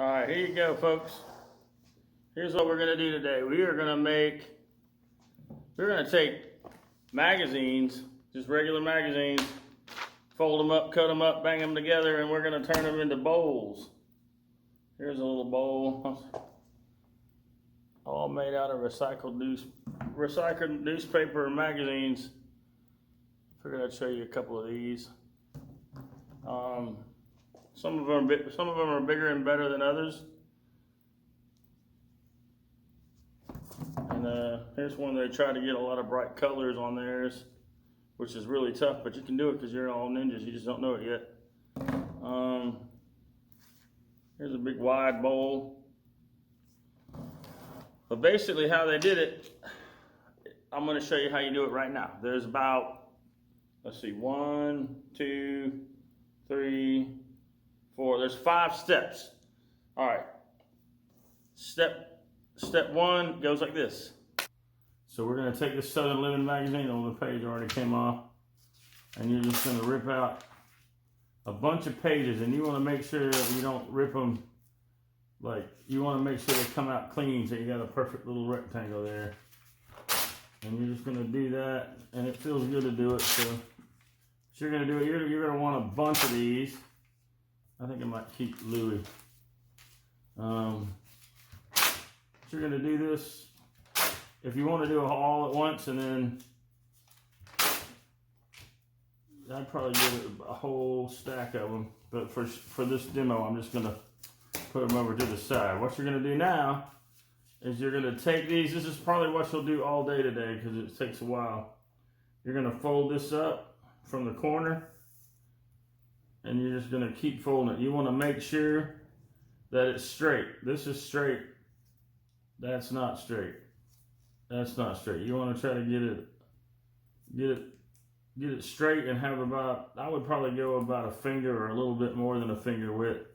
All right, here you go, folks. Here's what we're gonna do today. We're gonna take magazines, just regular magazines, fold them up, cut them up, bang them together, and we're gonna turn them into bowls. Here's a little bowl, all made out of recycled newspaper and magazines. Figured I'd show you a couple of these. Some of them are bigger and better than others. And here's one they try to get a lot of bright colors on theirs, which is really tough, but you can do it because you're all ninjas. You just don't know it yet. Here's a big wide bowl. But basically how they did it, I'm going to show you how you do it right now. There's about, let's see, 1, 2, 3, 4. There's 5 steps. All right. Step 1 goes like this. So we're going to take this Southern Living magazine, the page already came off, and you're just going to rip out a bunch of pages, and you want to make sure that you don't rip them, like, you want to make sure they come out clean, so you got a perfect little rectangle there. And you're just going to do that, and it feels good to do it. So what you're going to do, you're going to want a bunch of these. I think I might keep Louis. You're going to do this if you want to do it all at once, and then I'd probably give it a whole stack of them. But for this demo, I'm just going to put them over to the side. What you're going to do now is you're going to take these. This is probably what you'll do all day today because it takes a while. You're going to fold this up from the corner, and you're just going to keep folding it. You want to make sure that it's straight. This is straight. That's not straight. That's not straight. You want to try to get it straight and have about, I would probably go about a finger or a little bit more than a finger width.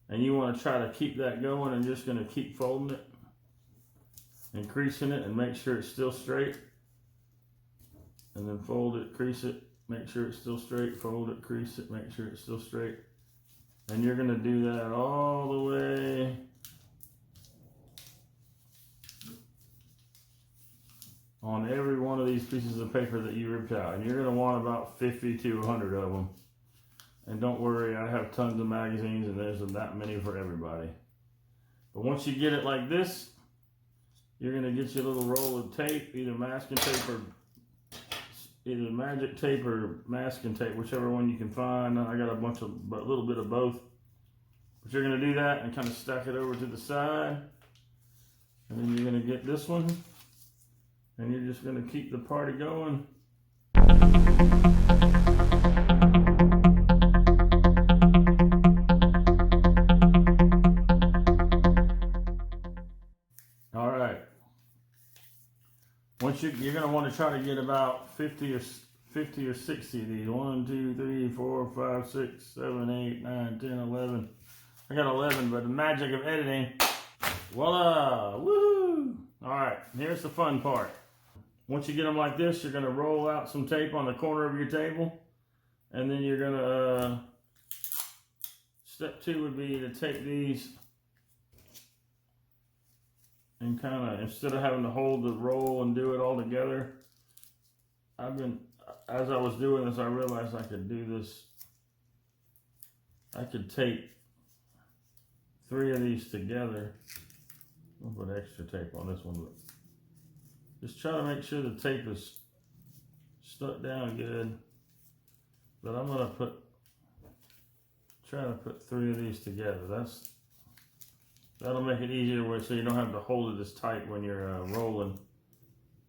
And you want to try to keep that going, and just going to keep folding it, increasing it, and make sure it's still straight. And then fold it, crease it, make sure it's still straight, fold it, crease it, make sure it's still straight. And you're going to do that all the way on every one of these pieces of paper that you ripped out. And you're going to want about 50 to 100 of them. And don't worry, I have tons of magazines, and there's that many for everybody. But once you get it like this, you're going to get your little roll of tape, either masking tape or either magic tape or masking tape, whichever one you can find. I got a little bit of both. But you're going to do that and kind of stack it over to the side. And then you're going to get this one, and you're just going to keep the party going. All right. Once you're going to want to try to get about 50 or 60 of these. 1, 2, 3, 4, 5, 6, 7, 8, 9, 10, 11. I got 11, but the magic of editing, voila, woohoo! All right, here's the fun part. Once you get them like this, you're going to roll out some tape on the corner of your table, and then you're going to, step 2 would be to take these and kind of, instead of having to hold the roll and do it all together, as I was doing this, I realized I could do this. I could tape 3 of these together. I'll put extra tape on this one, but just try to make sure the tape is stuck down good. But I'm gonna try to put 3 of these together. That'll make it easier so you don't have to hold it as tight when you're rolling,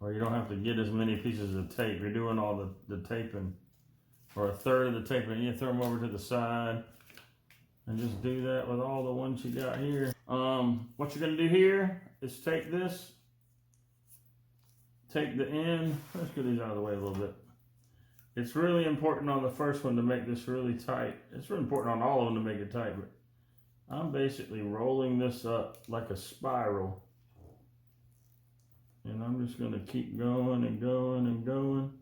or you don't have to get as many pieces of tape. You're doing all the taping, or a third of the taping. You throw them over to the side, and just do that with all the ones you got here. What you're gonna do here is take this, take the end. Let's get these out of the way a little bit. It's really important on the first one to make this really tight. It's really important on all of them to make it tight, but I'm basically rolling this up like a spiral. And I'm just gonna keep going and going and going.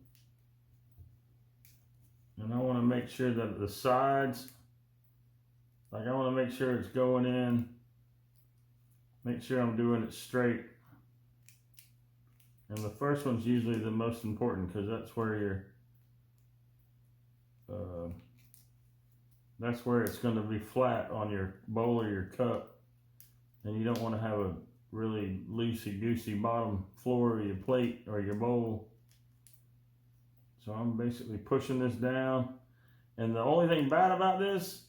And I wanna make sure that the sides Like I want to make sure it's going in, make sure I'm doing it straight. And the first one's usually the most important because that's where that's where it's going to be flat on your bowl or your cup. And you don't want to have a really loosey-goosey bottom floor of your plate or your bowl. So I'm basically pushing this down. And the only thing bad about this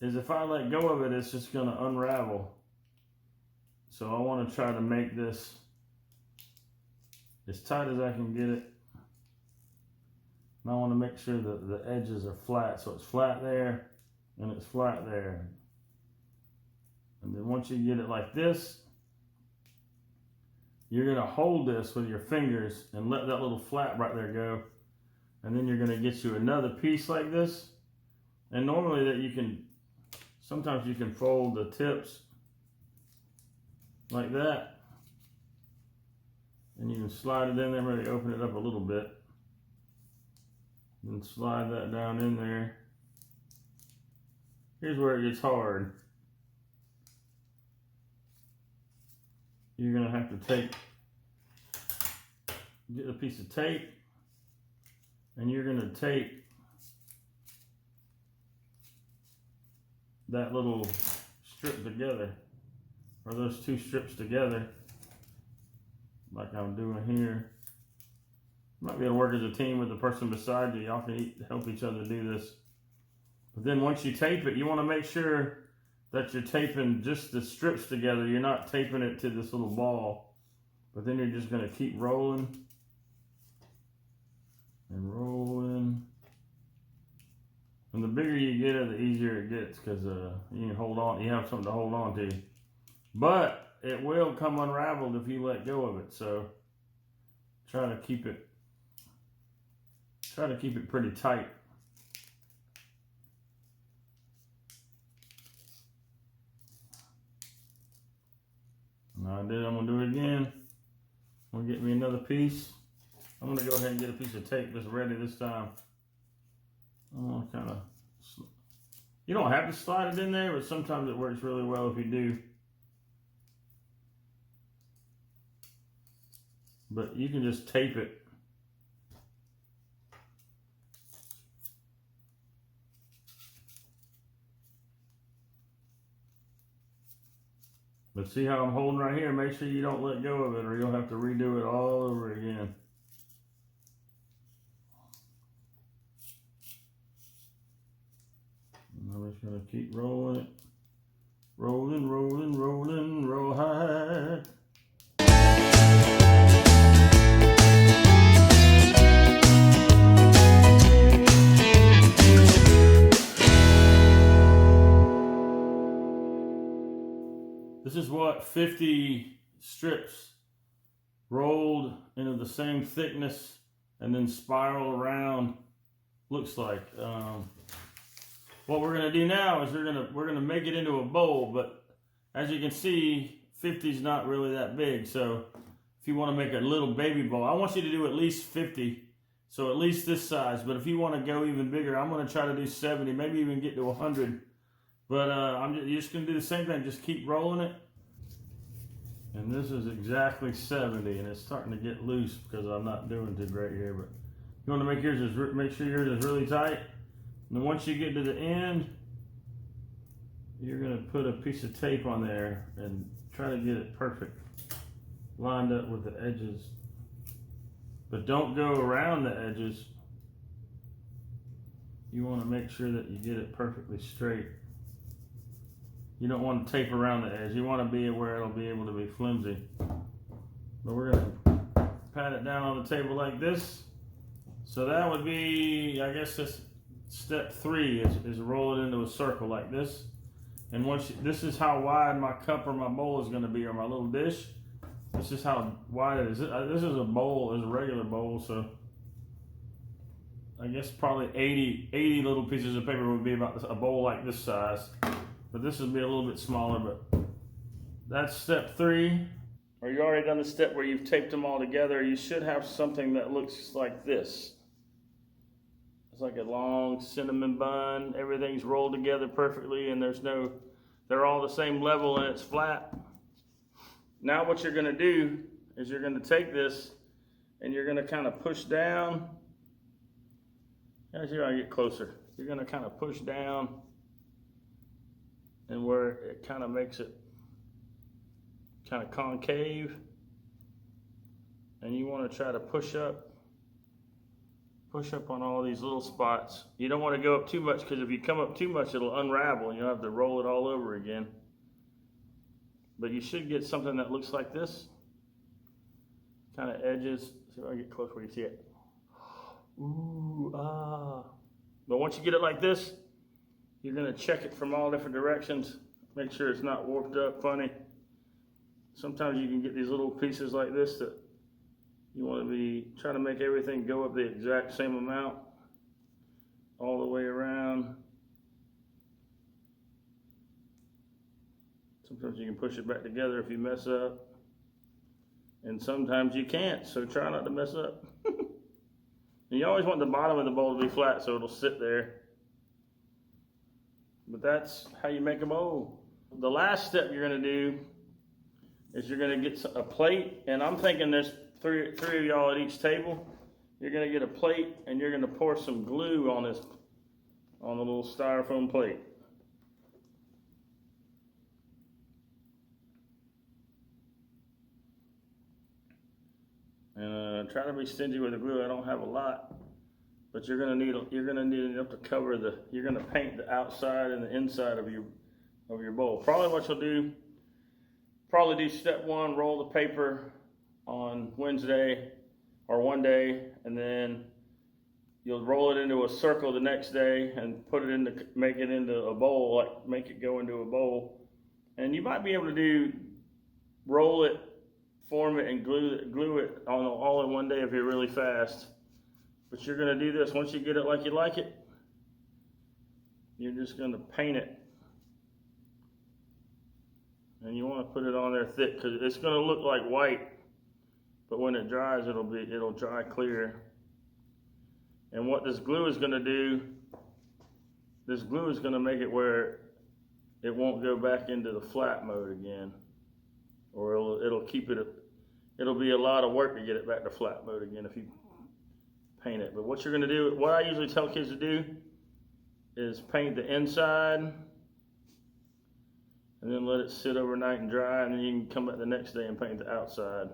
is if I let go of it, it's just going to unravel. So I want to try to make this as tight as I can get it. And I want to make sure that the edges are flat. So it's flat there and it's flat there. And then once you get it like this, you're going to hold this with your fingers and let that little flap right there go. And then you're going to get you another piece like this. And normally that you can, sometimes you can fold the tips like that. And you can slide it in there, maybe open it up a little bit. And slide that down in there. Here's where it gets hard. You're going to have to get a piece of tape, and you're going to tape that little strip together, or those two strips together, like I'm doing here. You might be able to work as a team with the person beside you. Y'all can help each other do this. But then once you tape it, you want to make sure that you're taping just the strips together. You're not taping it to this little ball. But then you're just going to keep rolling and rolling. And the bigger you get it, the easier it gets because you can hold on. You have something to hold on to. But it will come unraveled if you let go of it. So try to keep it pretty tight. I did. I'm gonna do it again. I'm gonna get me another piece. I'm gonna go ahead and get a piece of tape that's ready this time. I'm gonna kind of. You don't have to slide it in there, but sometimes it works really well if you do. But you can just tape it. But see how I'm holding right here? Make sure you don't let go of it or you'll have to redo it all over again. And I'm just going to keep rolling it. Rolling, rolling, rolling, roll high. This is what 50 strips rolled into the same thickness and then spiral around looks like. What we're gonna do now is we're gonna make it into a bowl, but as you can see, 50 is not really that big. So if you want to make a little baby bowl, I want you to do at least 50, so at least this size. But if you want to go even bigger, I'm gonna try to do 70, maybe even get to 100. But you're just going to do the same thing. Just keep rolling it. And this is exactly 70. And it's starting to get loose because I'm not doing too great here. But you want to make sure yours is really tight. And then once you get to the end, you're going to put a piece of tape on there and try to get it perfect. Lined up with the edges. But don't go around the edges. You want to make sure that you get it perfectly straight. You don't want to tape around the edge. You want to be where it'll be able to be flimsy. But we're going to pat it down on the table like this. So that would be, I guess this step 3 is roll it into a circle like this. And this is how wide my cup or my bowl is going to be, or my little dish. This is how wide it is. This is a bowl, is a regular bowl, so I guess probably 80 little pieces of paper would be about a bowl like this size. But this would be a little bit smaller, but that's step 3. Or you already done the step where you've taped them all together. You should have something that looks like this. It's like a long cinnamon bun. Everything's rolled together perfectly, and they're all the same level and it's flat. Now what you're gonna do is you're gonna take this and you're gonna kind of push down. As you get closer, you're gonna kind of push down, and where it kind of makes it kind of concave, and you want to try to push up on all these little spots. You don't want to go up too much, because if you come up too much, it'll unravel and you'll have to roll it all over again. But you should get something that looks like this. Kind of edges. See if I get close where you see it. Ooh, ah. But once you get it like this, you're going to check it from all different directions. Make sure it's not warped up funny. Sometimes you can get these little pieces like this that you want to be trying to make everything go up the exact same amount all the way around. Sometimes you can push it back together if you mess up. And sometimes you can't, so try not to mess up. And you always want the bottom of the bowl to be flat so it'll sit there. But that's how you make a bowl. The last step you're going to do is you're going to get a plate, and I'm thinking there's three of y'all at each table. You're going to get a plate and you're going to pour some glue on the little styrofoam plate. And try to be stingy with the glue. I don't have a lot, but you're going to need enough to cover you're going to paint the outside and the inside of your bowl. Probably what you'll do, step one, roll the paper on Wednesday or one day, and then you'll roll it into a circle the next day and make it into a bowl, like make it go into a bowl. And you might be able to roll it, form it, and glue it all in one day if you're really fast. But you're going to do this once you get it like you like it. You're just going to paint it. And you want to put it on there thick, because it's going to look like white, but when it dries, it'll dry clear. And what this glue is going to do, this glue is going to make it where it won't go back into the flat mode again, or it'll keep it. It'll be a lot of work to get it back to flat mode again if you paint it. But what you're going to do, what I usually tell kids to do, is paint the inside, and then let it sit overnight and dry, and then you can come back the next day and paint the outside.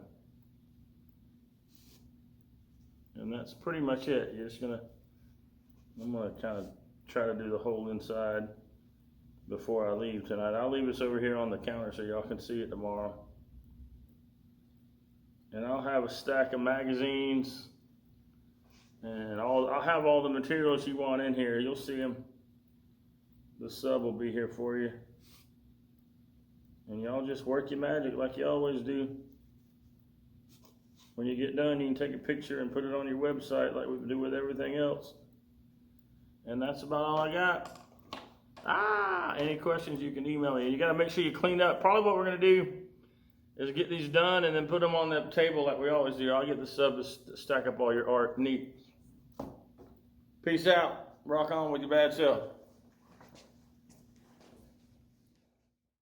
And that's pretty much it. I'm gonna kind of try to do the whole inside before I leave tonight. I'll leave this over here on the counter so y'all can see it tomorrow. And I'll have a stack of magazines, and I'll have all the materials you want in here. You'll see them. The sub will be here for you. And y'all just work your magic like you always do. When you get done, you can take a picture and put it on your website like we do with everything else. And that's about all I got. Any questions, you can email me. You got to make sure you clean up. Probably what we're going to do is get these done and then put them on the table like we always do. I'll get the sub to stack up all your art neat. Peace out. Rock on with your bad self.